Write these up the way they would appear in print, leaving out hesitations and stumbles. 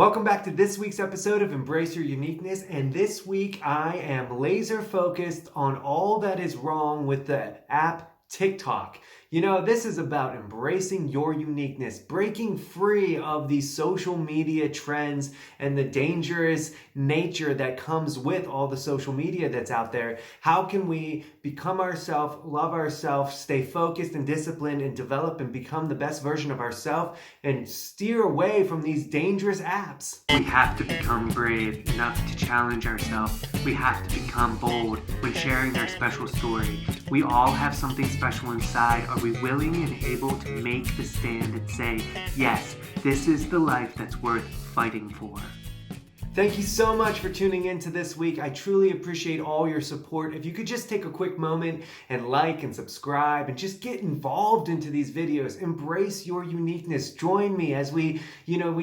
Welcome back to this week's episode of Embrace Your Uniqueness, and this week I am laser focused on all that is wrong with the app TikTok. You know, this is about embracing your uniqueness, breaking free of these social media trends and the dangerous nature that comes with all the social media that's out there. How can we become ourselves, love ourselves, stay focused and disciplined, and develop and become the best version of ourselves and steer away from these dangerous apps? We have to become brave enough to challenge ourselves. We have to become bold when sharing our special story. We all have something special inside. Are we willing and able to make the stand and say, yes, this is the life that's worth fighting for? Thank you so much for tuning in to this week. I truly appreciate all your support. If you could just take a quick moment and like and subscribe and just get involved into these videos. Embrace your uniqueness. Join me as we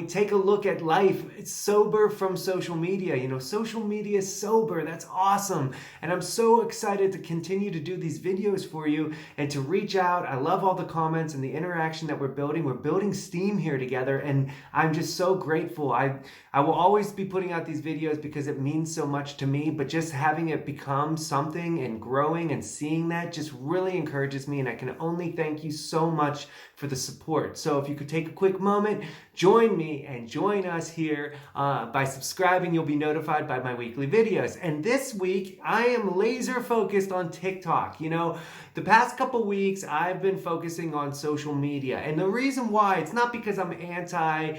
take a look at life. It's sober from social media. Social media is sober. That's awesome. And I'm so excited to continue to do these videos for you and to reach out. I love all the comments and the interaction that we're building. We're building steam here together, and I'm just so grateful. I will always be putting out these videos because it means so much to me, but just having it become something and growing and seeing that just really encourages me, and I can only thank you so much for the support. So if you could take a quick moment, join me and join us here by subscribing. You'll be notified by my weekly videos. And this week, I am laser focused on TikTok. The past couple weeks, I've been focusing on social media. And the reason why, it's not because I'm anti,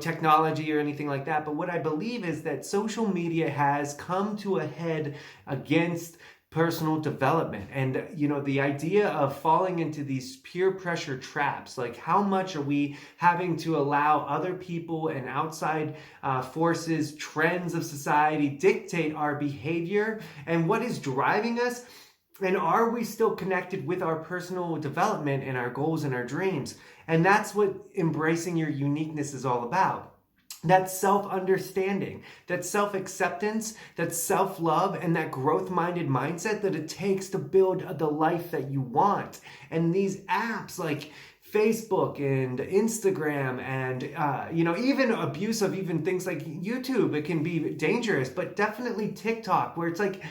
technology or anything like that, but what I believe is that social media has come to a head against personal development. And, the idea of falling into these peer pressure traps, like how much are we having to allow other people and outside forces, trends of society dictate our behavior and what is driving us? And are we still connected with our personal development and our goals and our dreams? And that's what embracing your uniqueness is all about. That self-understanding, that self-acceptance, that self-love, and that growth-minded mindset that it takes to build the life that you want. And these apps like Facebook and Instagram and, even abuse of even things like YouTube, it can be dangerous, but definitely TikTok, where it's like,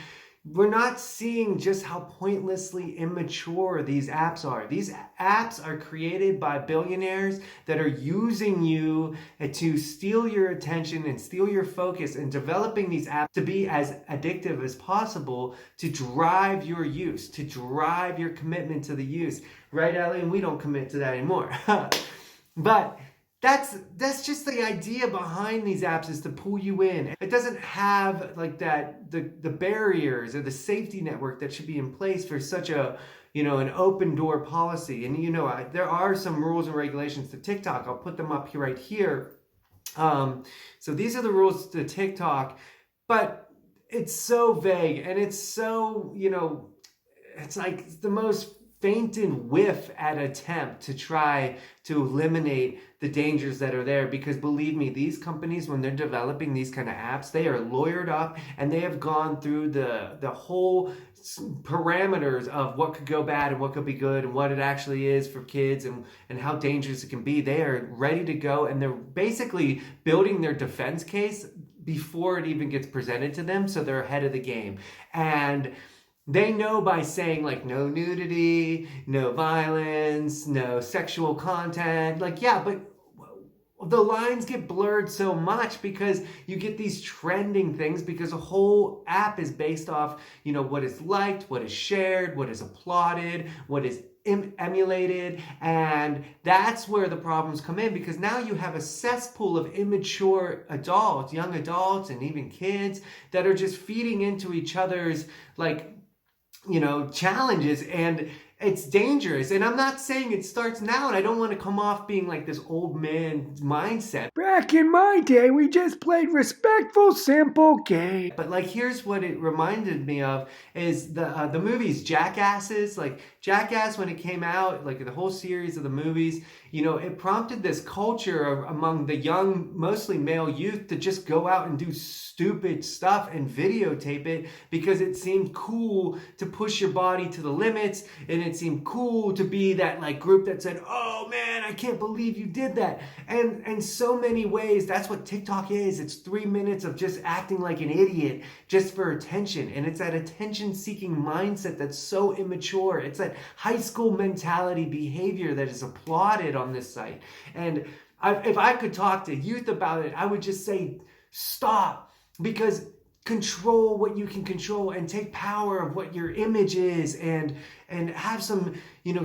we're not seeing just how pointlessly immature these apps are. These apps are created by billionaires that are using you to steal your attention and steal your focus, and developing these apps to be as addictive as possible to drive your use, to drive your commitment to the use. Right, Ellie? And we don't commit to that anymore. But that's just the idea behind these apps, is to pull you in. It doesn't have like that the barriers or the safety network that should be in place for such a an open door policy. And there are some rules and regulations to TikTok. I'll put them up here right here. So these are the rules to TikTok, but it's so vague, and it's so it's like the most fainted whiff at attempt to try to eliminate the dangers that are there. Because believe me, these companies, when they're developing these kind of apps, they are lawyered up, and they have gone through the whole parameters of what could go bad and what could be good and what it actually is for kids and how dangerous it can be. They are ready to go, and they're basically building their defense case before it even gets presented to them, so they're ahead of the game. And they know by saying like no nudity, no violence, no sexual content, but the lines get blurred so much because you get these trending things, because a whole app is based off, what is liked, what is shared, what is applauded, what is emulated. And that's where the problems come in, because now you have a cesspool of immature adults, young adults, and even kids that are just feeding into each other's challenges, and it's dangerous. And I'm not saying it starts now, and I don't want to come off being like this old man mindset. Back in my day, we just played respectful, simple game. But here's what it reminded me of is the movies Jackasses, like Jackass, when it came out, like the whole series of the movies, it prompted this culture among the young, mostly male youth to just go out and do stupid stuff and videotape it because it seemed cool to push your body to the limits, and it seemed cool to be that like group that said, oh man, I can't believe you did that. And in so many ways, that's what TikTok is. It's 3 minutes of just acting like an idiot just for attention. And it's that attention-seeking mindset that's so immature. It's that high school mentality behavior that is applauded on this site. And if I could talk to youth about it, I would just say, stop, because control what you can control and take power of what your image is, and have some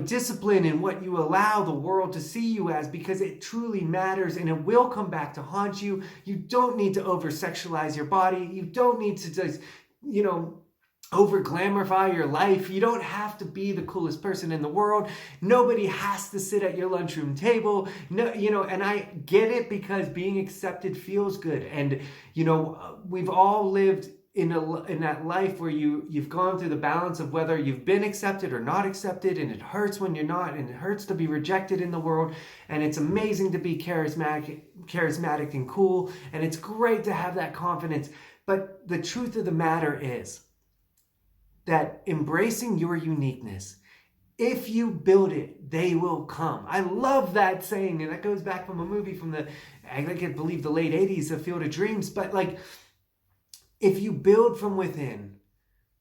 discipline in what you allow the world to see you as, because it truly matters and it will come back to haunt you. You don't need to over sexualize your body. You don't need to just over glamorify your life. You don't have to be the coolest person in the world. Nobody has to sit at your lunchroom table. No, and I get it, because being accepted feels good. And we've all lived in that life where you've gone through the balance of whether you've been accepted or not accepted, and it hurts when you're not, and it hurts to be rejected in the world. And it's amazing to be charismatic and cool, and it's great to have that confidence. But the truth of the matter is that embracing your uniqueness, if you build it, they will come. I love that saying, and that goes back from a movie from I believe the late 80s, The Field of Dreams. But like, if you build from within,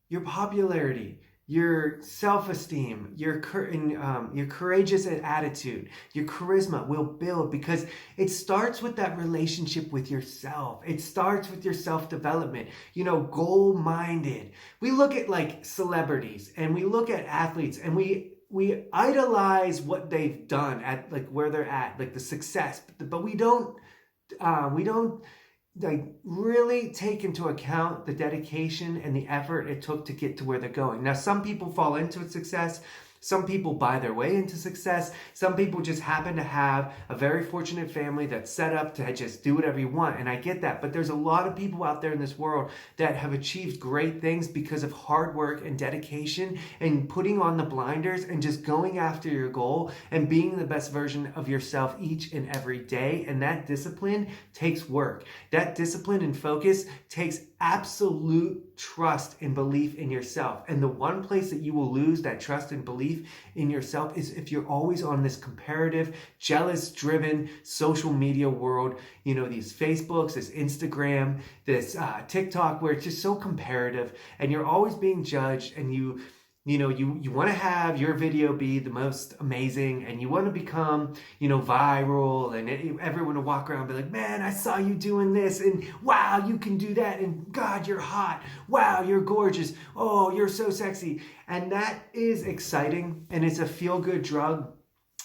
your popularity, your self-esteem, your courageous attitude, your charisma will build, because it starts with that relationship with yourself. It starts with your self-development, goal-minded. We look at like celebrities and we look at athletes, and we idolize what they've done at like where they're at, like the success, but we don't like really take into account the dedication and the effort it took to get to where they're going. Now, some people fall into success. Some people buy their way into success. Some people just happen to have a very fortunate family that's set up to just do whatever you want. And I get that. But there's a lot of people out there in this world that have achieved great things because of hard work and dedication and putting on the blinders and just going after your goal and being the best version of yourself each and every day. And that discipline takes work. That discipline and focus takes absolute trust and belief in yourself. And the one place that you will lose that trust and belief in yourself is if you're always on this comparative, jealous-driven social media world. These Facebooks, this Instagram, this TikTok, where it's just so comparative, and you're always being judged, and you want to have your video be the most amazing, and you want to become, viral, and everyone will walk around and be like, man, I saw you doing this, and wow, you can do that, and God, you're hot. Wow, you're gorgeous. Oh, you're so sexy. And that is exciting, and it's a feel-good drug.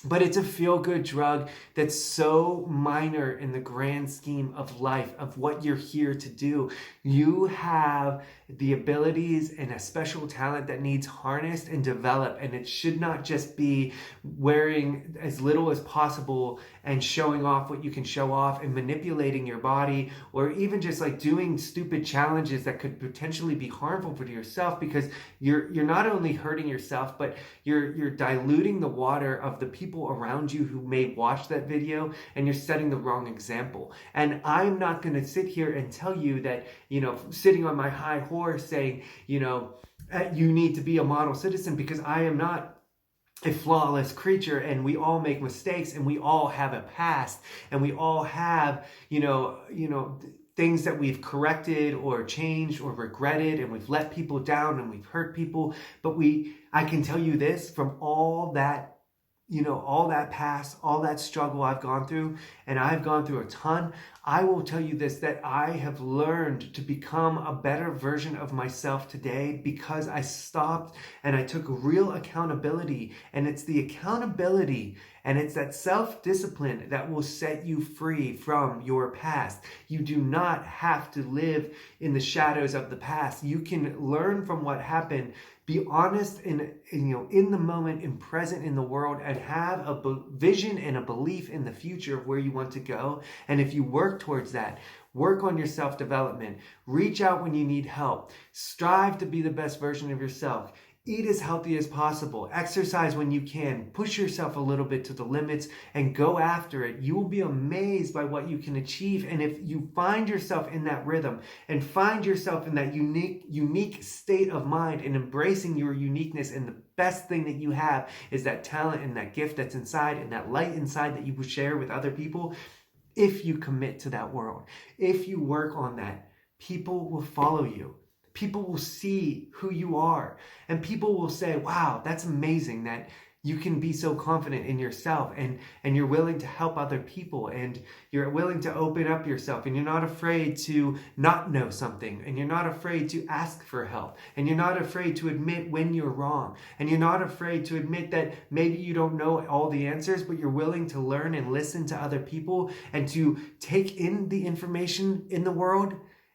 But it's a feel-good drug that's so minor in the grand scheme of life, of what you're here to do. You have the abilities and a special talent that needs harnessed and developed. And it should not just be wearing as little as possible and showing off what you can show off and manipulating your body, or even just like doing stupid challenges that could potentially be harmful for yourself, because you're not only hurting yourself, but you're diluting the water of the people around you who may watch that video, and you're setting the wrong example. And I'm not going to sit here and tell you that, sitting on my high horse saying, you need to be a model citizen, because I am not a flawless creature, and we all make mistakes, and we all have a past, and we all have, things that we've corrected or changed or regretted, and we've let people down and we've hurt people. But I can tell you this, from all that, all that past, all that struggle I've gone through, and I've gone through a ton, I will tell you this, that I have learned to become a better version of myself today because I stopped and I took real accountability. And it's the accountability and it's that self-discipline that will set you free from your past. You do not have to live in the shadows of the past. You can learn from what happened, be honest in the moment and present in the world, and have a vision and a belief in the future of where you want to go. And if you work towards that, work on your self-development, reach out when you need help, strive to be the best version of yourself. Eat as healthy as possible. Exercise when you can. Push yourself a little bit to the limits and go after it. You will be amazed by what you can achieve. And if you find yourself in that rhythm and find yourself in that unique state of mind and embracing your uniqueness, and the best thing that you have is that talent and that gift that's inside and that light inside that you will share with other people. If you commit to that world, if you work on that, people will follow you. People will see who you are, and people will say, wow, that's amazing that you can be so confident in yourself, and you're willing to help other people, and you're willing to open up yourself, and you're not afraid to not know something, and you're not afraid to ask for help, and you're not afraid to admit when you're wrong, and you're not afraid to admit that maybe you don't know all the answers, but you're willing to learn and listen to other people and to take in the information in the world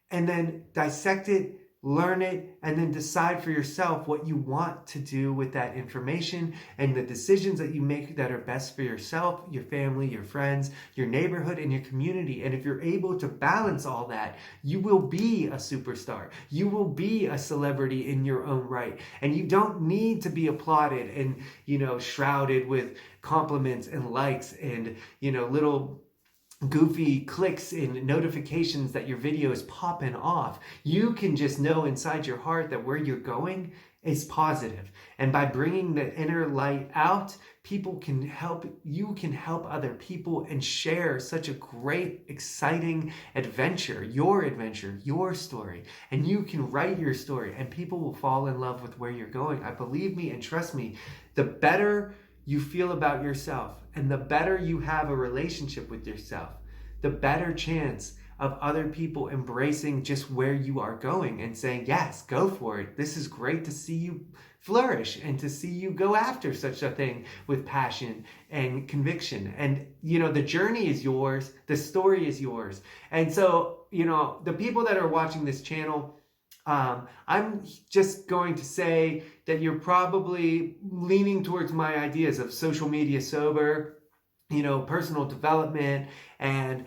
and then dissect it, learn it, and then decide for yourself what you want to do with that information and the decisions that you make that are best for yourself, your family, your friends, your neighborhood, and your community. And if you're able to balance all that, you will be a superstar. You will be a celebrity in your own right. And you don't need to be applauded and, shrouded with compliments and likes and, little goofy clicks and notifications that your video is popping off. You can just know inside your heart that where you're going is positive. And by bringing the inner light out, you can help other people and share such a great, exciting adventure, your story. And you can write your story and people will fall in love with where you're going. Believe me and trust me, the better you feel about yourself and the better you have a relationship with yourself, the better chance of other people embracing just where you are going and saying, yes, go for it. This is great to see you flourish and to see you go after such a thing with passion and conviction. And, the journey is yours. The story is yours. And so, the people that are watching this channel, I'm just going to say that you're probably leaning towards my ideas of social media sober, personal development, and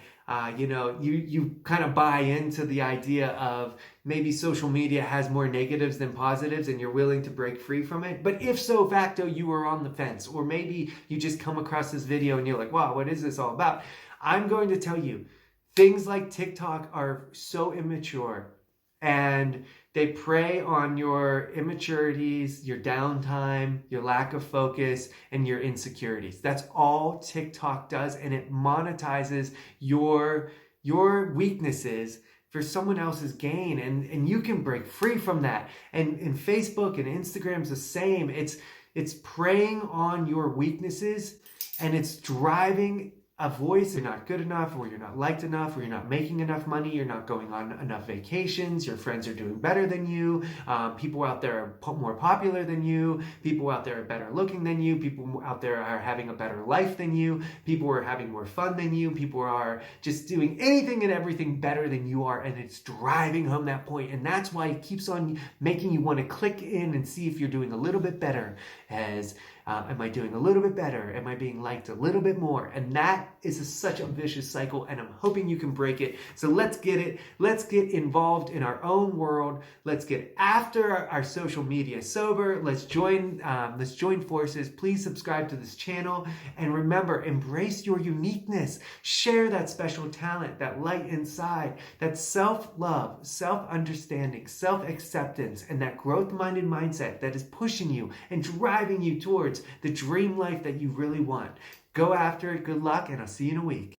you kind of buy into the idea of maybe social media has more negatives than positives and you're willing to break free from it. But if so facto, you are on the fence, or maybe you just come across this video and you're like, wow, what is this all about? I'm going to tell you, things like TikTok are so immature, and they prey on your immaturities, your downtime, your lack of focus, and your insecurities. That's all TikTok does, and it monetizes your weaknesses for someone else's gain, and you can break free from that. And Facebook and Instagram's the same. It's preying on your weaknesses, and it's driving a voice. You're not good enough, or you're not liked enough, or you're not making enough money, you're not going on enough vacations, your friends are doing better than you, people out there are more popular than you, people out there are better looking than you, people out there are having a better life than you, people are having more fun than you, people are just doing anything and everything better than you are, and it's driving home that point. And that's why it keeps on making you want to click in and see if you're doing a little bit better. Am I doing a little bit better? Am I being liked a little bit more? And that is such a vicious cycle, and I'm hoping you can break it. So let's get it. Let's get involved in our own world. Let's get after our social media sober. Let's join forces. Please subscribe to this channel. And remember, embrace your uniqueness. Share that special talent, that light inside, that self-love, self-understanding, self-acceptance, and that growth-minded mindset that is pushing you and driving you towards the dream life that you really want. Go after it. Good luck, and I'll see you in a week.